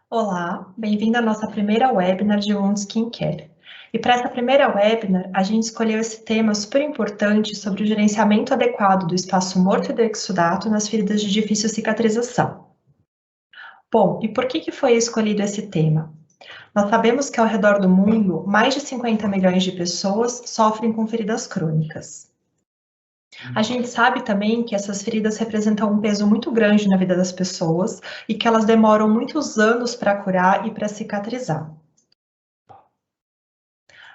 Olá, bem-vindo à nossa primeira webinar de Wound Skincare. E para essa primeira webinar, a gente escolheu esse tema super importante sobre o gerenciamento adequado do espaço morto e do exudato nas feridas de difícil cicatrização. Bom, e por que foi escolhido esse tema? Nós sabemos que ao redor do mundo, mais de 50 milhões de pessoas sofrem com feridas crônicas. A gente sabe também que essas feridas representam um peso muito grande na vida das pessoas e que elas demoram muitos anos para curar e para cicatrizar.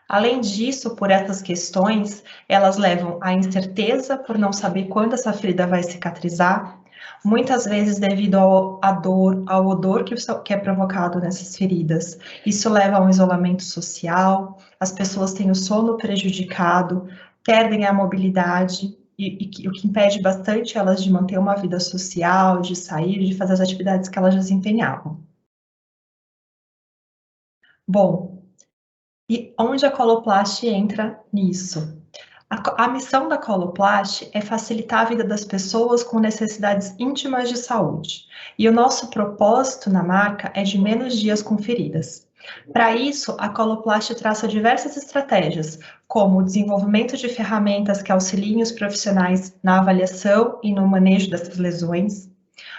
Além disso, por essas questões, elas levam à incerteza por não saber quando essa ferida vai cicatrizar, muitas vezes devido à dor, ao odor que é provocado nessas feridas. Isso leva a um isolamento social, as pessoas têm o sono prejudicado, perdem a mobilidade, o que impede bastante elas de manter uma vida social, de sair, de fazer as atividades que elas desempenhavam. Bom, e onde a Coloplast entra nisso? A missão da Coloplast é facilitar a vida das pessoas com necessidades íntimas de saúde. E o nosso propósito na marca é de menos dias com feridas. Para isso, a Coloplast traça diversas estratégias, como o desenvolvimento de ferramentas que auxiliem os profissionais na avaliação e no manejo dessas lesões,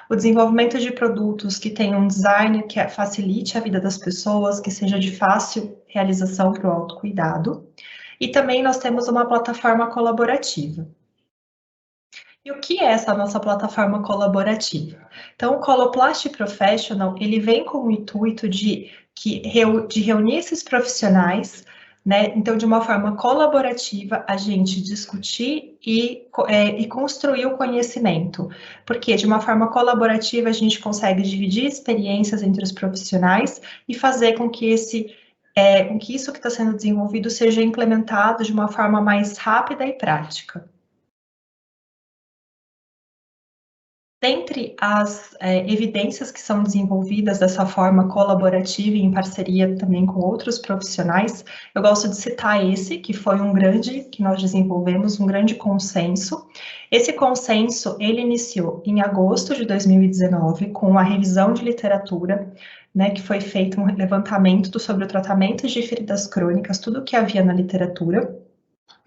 o desenvolvimento de produtos que tenham um design que facilite a vida das pessoas, que seja de fácil realização para o autocuidado. E também nós temos uma plataforma colaborativa. E o que é essa nossa plataforma colaborativa? Então, o Coloplast Professional, ele vem com o intuito de reunir esses profissionais, né? Então, de uma forma colaborativa, a gente discutir e construir o conhecimento. Porque de uma forma colaborativa, a gente consegue dividir experiências entre os profissionais e fazer com que com que isso que está sendo desenvolvido seja implementado de uma forma mais rápida e prática. Dentre as evidências que são desenvolvidas dessa forma colaborativa e em parceria também com outros profissionais, eu gosto de citar esse, que foi que nós desenvolvemos, um grande consenso. Esse consenso, ele iniciou em agosto de 2019, com a revisão de literatura, né, que foi feito um levantamento sobre o tratamento de feridas crônicas, tudo o que havia na literatura.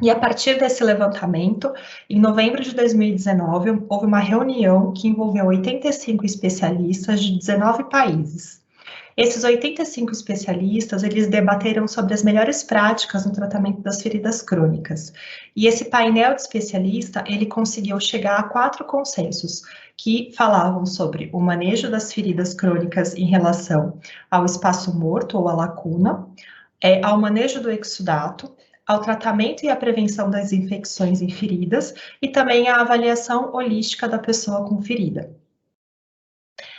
E a partir desse levantamento, em novembro de 2019, houve uma reunião que envolveu 85 especialistas de 19 países. Esses 85 especialistas, eles debateram sobre as melhores práticas no tratamento das feridas crônicas. E esse painel de especialista, ele conseguiu chegar a 4 consensos, que falavam sobre o manejo das feridas crônicas em relação ao espaço morto ou à lacuna, ao manejo do exudato, ao tratamento e à prevenção das infecções em feridas e também à avaliação holística da pessoa com ferida.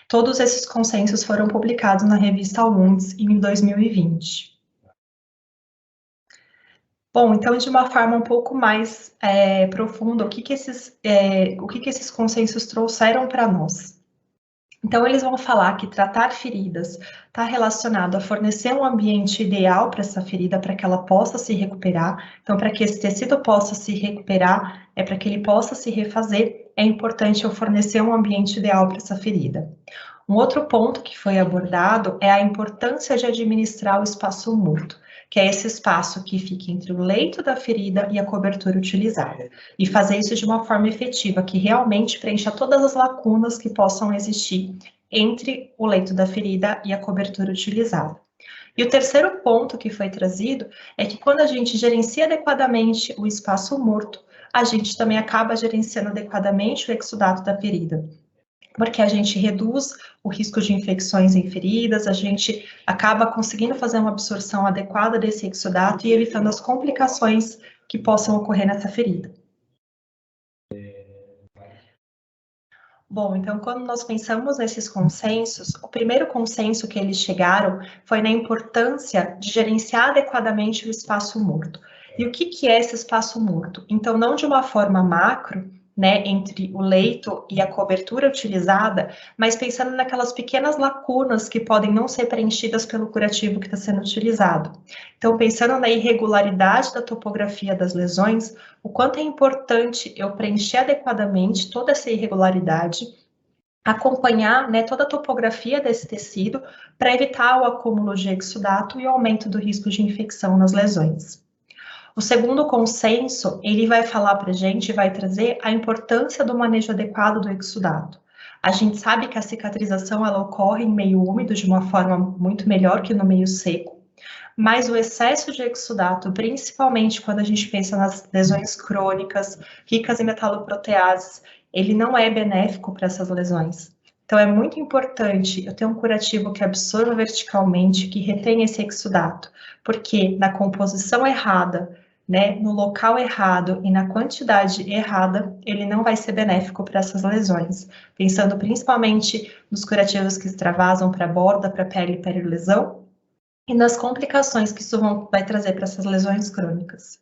Todos esses consensos foram publicados na revista Wounds em 2020. Bom, então, de uma forma um pouco mais profunda, o que esses consensos trouxeram para nós? Então, eles vão falar que tratar feridas está relacionado a fornecer um ambiente ideal para essa ferida, para que ela possa se recuperar. Então, para que esse tecido possa se recuperar, para que ele possa se refazer, é importante eu fornecer um ambiente ideal para essa ferida. Um outro ponto que foi abordado é a importância de administrar o espaço morto, que é esse espaço que fica entre o leito da ferida e a cobertura utilizada, e fazer isso de uma forma efetiva, que realmente preencha todas as lacunas que possam existir entre o leito da ferida e a cobertura utilizada. E o terceiro ponto que foi trazido é que quando a gente gerencia adequadamente o espaço morto, a gente também acaba gerenciando adequadamente o exudato da ferida, porque a gente reduz o risco de infecções em feridas, a gente acaba conseguindo fazer uma absorção adequada desse exudato e evitando as complicações que possam ocorrer nessa ferida. Bom, então, quando nós pensamos nesses consensos, o primeiro consenso que eles chegaram foi na importância de gerenciar adequadamente o espaço morto. E o que é esse espaço morto? Então, não de uma forma macro, né, entre o leito e a cobertura utilizada, mas pensando naquelas pequenas lacunas que podem não ser preenchidas pelo curativo que está sendo utilizado. Então, pensando na irregularidade da topografia das lesões, o quanto é importante eu preencher adequadamente toda essa irregularidade acompanhar, né, toda a topografia desse tecido para evitar o acúmulo de exudato e o aumento do risco de infecção nas lesões. O segundo consenso, ele vai falar para a gente, vai trazer a importância do manejo adequado do exudato. A gente sabe que a cicatrização ela ocorre em meio úmido de uma forma muito melhor que no meio seco, mas o excesso de exudato, principalmente quando a gente pensa nas lesões crônicas, ricas em metaloproteases, ele não é benéfico para essas lesões. Então, é muito importante eu ter um curativo que absorva verticalmente, que retenha esse exudato, porque na composição errada, né, no local errado e na quantidade errada, ele não vai ser benéfico para essas lesões. Pensando principalmente nos curativos que extravasam para a borda, para a pele e perilesão, e nas complicações que isso vai trazer para essas lesões crônicas.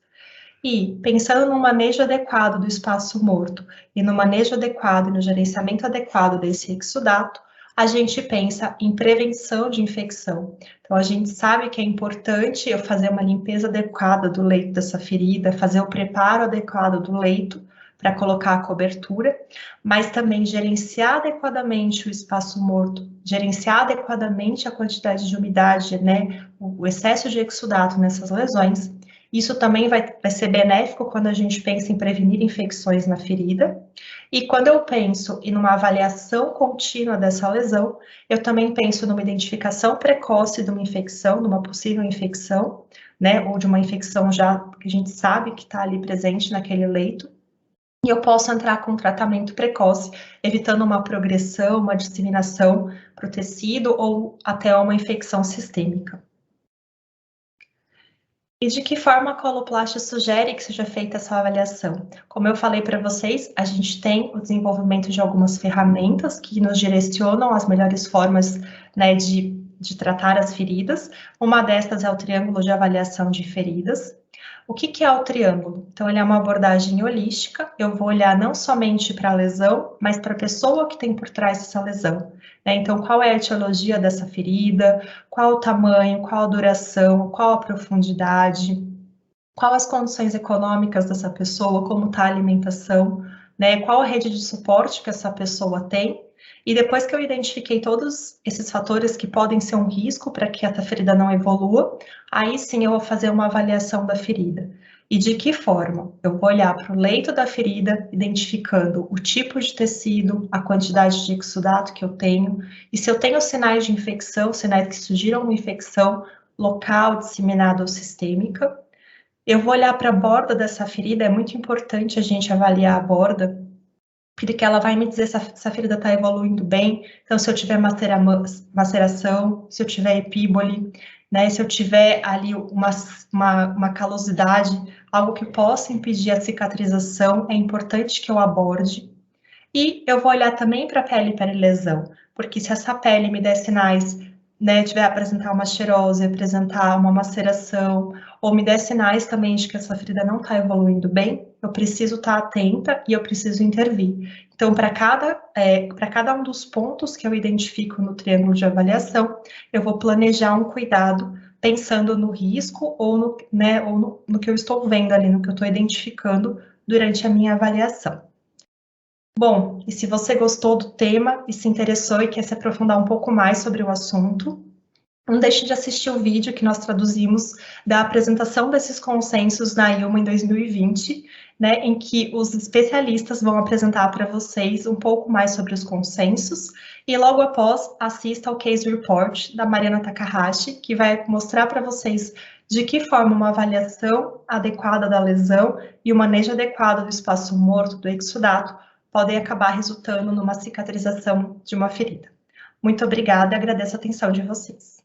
E, pensando no manejo adequado do espaço morto e no manejo adequado e no gerenciamento adequado desse exudato, a gente pensa em prevenção de infecção. Então, a gente sabe que é importante eu fazer uma limpeza adequada do leito dessa ferida, fazer o preparo adequado do leito para colocar a cobertura, mas também gerenciar adequadamente o espaço morto, gerenciar adequadamente a quantidade de umidade, né, o excesso de exudato nessas lesões. Isso também vai ser benéfico quando a gente pensa em prevenir infecções na ferida. E quando eu penso em uma avaliação contínua dessa lesão, eu também penso numa identificação precoce de uma infecção, de uma possível infecção, né, ou de uma infecção já que a gente sabe que está ali presente naquele leito, e eu posso entrar com um tratamento precoce, evitando uma progressão, uma disseminação para o tecido ou até uma infecção sistêmica. E de que forma a Coloplast sugere que seja feita essa avaliação? Como eu falei para vocês, a gente tem o desenvolvimento de algumas ferramentas que nos direcionam as melhores formas, né, de tratar as feridas. Uma destas é o triângulo de avaliação de feridas. O que é o triângulo? Então, ele é uma abordagem holística. Eu vou olhar não somente para a lesão, mas para a pessoa que tem por trás dessa lesão, né? Então, qual é a etiologia dessa ferida? Qual o tamanho? Qual a duração? Qual a profundidade? Qual as condições econômicas dessa pessoa? Como está a alimentação? Né? Qual a rede de suporte que essa pessoa tem? E depois que eu identifiquei todos esses fatores que podem ser um risco para que essa ferida não evolua, aí sim eu vou fazer uma avaliação da ferida. E de que forma? Eu vou olhar para o leito da ferida, identificando o tipo de tecido, a quantidade de exudato que eu tenho, e se eu tenho sinais de infecção, sinais que sugiram uma infecção local, disseminada ou sistêmica. Eu vou olhar para a borda dessa ferida, é muito importante a gente avaliar a borda, porque ela vai me dizer se essa ferida está evoluindo bem. Então, se eu tiver maceração, se eu tiver epíbole, né, se eu tiver ali uma calosidade, algo que possa impedir a cicatrização, é importante que eu aborde. E eu vou olhar também para a pele e perilesão, porque se essa pele me der sinais, né, tiver apresentar uma xerose, apresentar uma maceração, ou me der sinais também de que essa ferida não está evoluindo bem, eu preciso estar atenta e eu preciso intervir. Então, para cada um dos pontos que eu identifico no triângulo de avaliação, eu vou planejar um cuidado pensando no risco ou no que eu estou vendo ali, no que eu estou identificando durante a minha avaliação. Bom, e se você gostou do tema e se interessou e quer se aprofundar um pouco mais sobre o assunto, não deixe de assistir o vídeo que nós traduzimos da apresentação desses consensos na ILMA em 2020, né, em que os especialistas vão apresentar para vocês um pouco mais sobre os consensos, e logo após assista ao Case Report da Mariana Takahashi, que vai mostrar para vocês de que forma uma avaliação adequada da lesão e o manejo adequado do espaço morto, do exudato, podem acabar resultando numa cicatrização de uma ferida. Muito obrigada e agradeço a atenção de vocês.